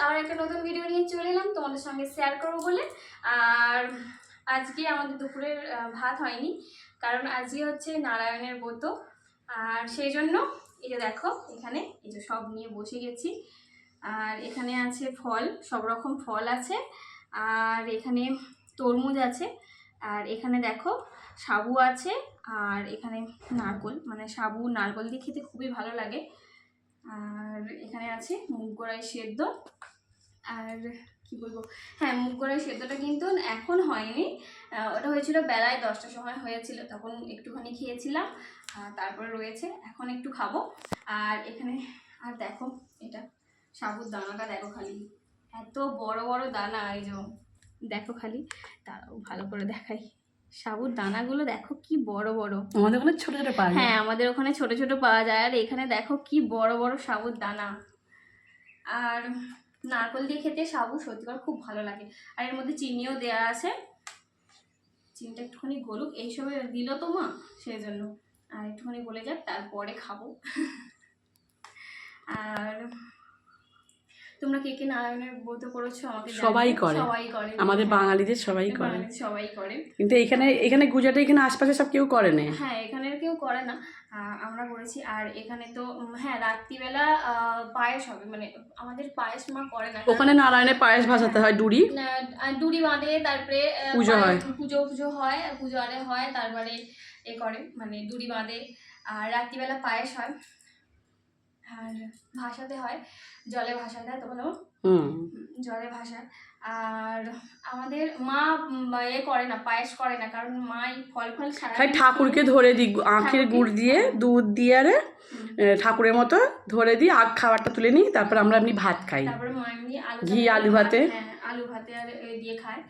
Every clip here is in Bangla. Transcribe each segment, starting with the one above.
আবার একটা নতুন ভিডিও নিয়ে চলে এলাম তোমাদের সঙ্গে শেয়ার করবো বলে। আর আজকে আমাদের দুপুরের ভাত হয়নি, কারণ আজকে হচ্ছে নারায়ণের ব্রত। আর সেই জন্য এই যে দেখো এখানে এই যে সব নিয়ে বসে গেছি। আর এখানে আছে ফল, সব রকম ফল আছে। আর এখানে তরমুজ আছে। আর এখানে দেখো সাবু আছে। আর এখানে নারকোল, মানে সাবু নারকোল দিয়ে খেতে খুবই ভালো লাগে। আর এখানে আছে মুগ কড়াই সেদ্ধ। আর কি বলবো, হ্যাঁ, মুগ কড়াই সেদ্ধটা কিন্তু এখন হয়নি, ওটা হয়েছিল বেলায় 10টার সময় হয়েছিল, তখন একটুখানি খেয়েছিলাম। তারপরে রয়েছে, এখন একটু খাবো। আর এখানে আর দেখো এটা সাবুর দানাটা দেখো, খালি এত বড় বড় দানা। এই যে দেখো, খালি তারাও ভালো করে দেখাই, সাবুর দানাগুলো দেখো কি বড় বড়। আমাদের ওখানে ছোট ছোট পাওয়া যায়। হ্যাঁ, আমাদের ওখানে ছোট ছোট পাওয়া যায়। আর এখানে দেখো কি বড় বড় সাবুর দানা। আর নারকেল দিয়ে খেতে সাবু সত্যিকার খুব ভালো লাগে। আর এর মধ্যে চিনিও দেওয়া আছে, চিনিটা একটুখানি গলুক, এই সময় দিল তো মা, সেই জন্য। আর একটুখানি গলে যাক, তারপরে খাবো। আর তোমরা কে কে নারায়ণের ব্রত করেছো আমাকে সবাই করে, সবাই করে, আমাদের বাঙালিদের সবাই করে, সবাই করে। কিন্তু এখানে গুজরাটে এখানে আশপাশে সব কেউ করে না। হ্যাঁ, এখানের কেউ করে না, আমরা করেছি। আর এখানে তো হ্যাঁ রাত্রিবেলা পায়েস হবে, মানে আমাদের পায়েস মা করে না। ওখানে নারায়ণের পায়েস ভাসাতে হয়, ডুরি বাঁধে, তারপরে পুজো হয়, পুজো হয়, পুজো আরে হয়, তারপরে এ করে, মানে ডুরি বাঁধে। আর রাত্রিবেলা পায়েস হয়, আর ভাসাতে হয়, জলে ভাসাতে হয়, তখন জলে ভাসায়। আর আমাদের মা এ করে না, পায়েস করে না, কারণ মা ফল সারা ঠাকুরকে ধরে দিই, আখের গুড় দিয়ে দুধ দিয়ে আরে ঠাকুরের মতো ধরে দিই, আখ খাবারটা তুলে নিই, তারপর আমরা এমনি ভাত খাই। তারপরে মা এমনি ঘি আলু ভাতে, আলু ভাতে আর দিয়ে খায়।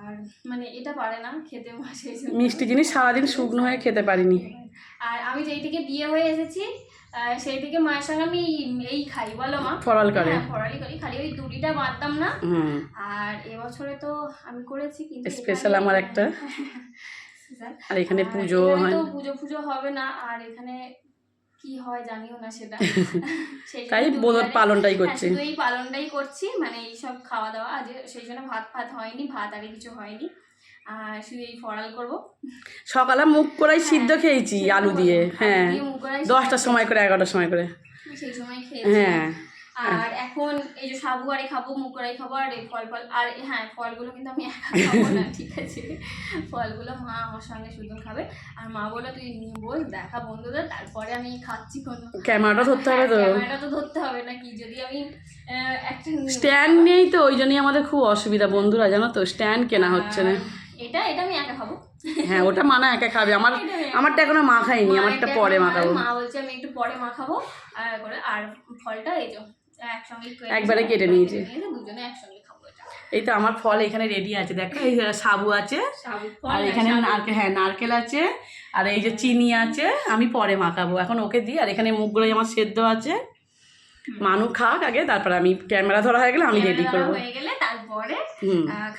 আর মানে এটা পারে না খেতে মা, সেই জন্য মিষ্টি জিনিস সারাদিন শুকনো হয়ে খেতে পারিনি। আর আমি যেই থেকে বিয়ে হয়ে এসেছি সেই থেকে মায়ের সঙ্গে আমি এই খাই, বলো মা, ফরাল করে, ফরালি করি, খালি ওই দুটিটা বাঁধতাম না। আর এবছরে তো আমি করেছি, কিন্তু স্পেশাল আমার একটা। আর এখানে পুজো হয়, তো পুজো হবে না। আর এখানে কি হয় জানিও না সেটা, তাই ব্রত পালনটাই করছি, এই পালনটাই করছি, মানে এইসব খাওয়া দাওয়া। আজ সেই জন্য ভাত হয়নি, ভাত আরে কিছু হয়নি, আর শুধু এই ফরাল করবো। সকালে মুগ কড়াই সিদ্ধ খেয়েছি আলু দিয়ে, হ্যাঁ 10টার সময় করে 11টার সময় করে, সেই সময় খেয়েছি। হ্যাঁ। আর এখন এই যে সাবু আরে খাবো, মুগ কড়াই খাবো, আর এই ফল। আর হ্যাঁ, ফলগুলো কিন্তু আমি একা খাবো না, ঠিক আছে? ফলগুলো মা আমার সঙ্গে শুধু খাবে। আর মা বলে তুই নিয়ে বস, দেখা বন্ধুদের, তারপরে আমি খাচ্ছি। কোনো ক্যামেরাটা ধরতে হবে তো, ক্যামেরাটা তো ধরতে হবে নাকি, যদি আমি একটা স্ট্যান্ড নেই তো, ওই জন্যই আমাদের খুব অসুবিধা বন্ধুরা, জানো তো, স্ট্যান্ড কেনা হচ্ছে না। এটা আমি একা খাবো। হ্যাঁ, ওটা মানা একা খাবে, আমারটা এখনো মাখাইনি, আমারটা পরে মাখাবো। মা বলছে আমি একটু পরে মাখাবো। আর ফলটা এই যে একসঙ্গে একবারে কেটে নিয়েছি, দুজনে একসঙ্গে খাবো। এই তো আমার ফল এখানে রেডি আছে, দেখো এই সাবু আছে, আর এখানে নারকেল আছে, আর এই যে চিনি আছে, আমি পরে মাখাবো, এখন ওকে দিই। আর এখানে মুগগুলো আমার সেদ্ধ আছে, মানু খাক আগে, তারপরে আমি ক্যামেরা ধরা হয়ে গেলে আমি রেডি করবো, তারপরে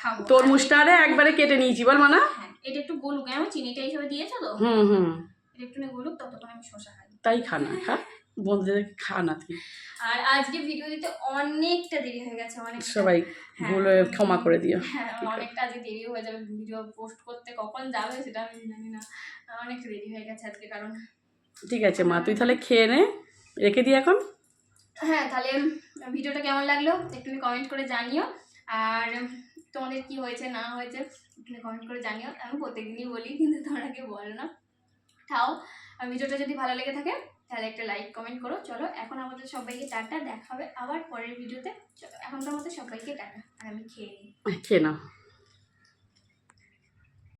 খাবো। তরমুজটা আরে একবারে কেটে নিয়েছি, বল মানা, এটা একটু গলুক, আমি চিনিটা এইসবে দিয়েছো তো, এটা একটু গলুক, ততক্ষণ আমি শসা খাই। তাই খানা খা, বন্ধুদের খা না তুই। আর আজকে ভিডিও দিতে অনেকটা দেরি হয়ে গেছে, সবাই ভুল ক্ষমা করে দিও। অনেকটা আজকে দেরি হয়ে যাবে, ভিডিও পোস্ট করতে কখন যাবে সেটা আমি জানি না, অনেকটা দেরি হয়ে গেছে আজকে। কারণ ঠিক আছে মা, তুই তাহলে খেয়ে নে, রেখে দিই এখন। হ্যাঁ, তাহলে ভিডিওটা কেমন লাগলো একটু কমেন্ট করে জানিও। আর তোমাদের কি হয়েছে না হয়েছে একটু কমেন্ট করে জানিও। আমি প্রত্যেকদিনই বলি, কিন্তু তোমরা কেউ বলো না। তাও ভিডিওটা যদি ভালো লেগে থাকে তাহলে একটা লাইক কমেন্ট করো। চলো এখন আমাদের সবাইকে টাটা, দেখা হবে আবার পরের ভিডিওতে। চলো এখনকার মতো সবাইকে টাটা, আর আমি খেয়ে নিই। খেয়ে নাও।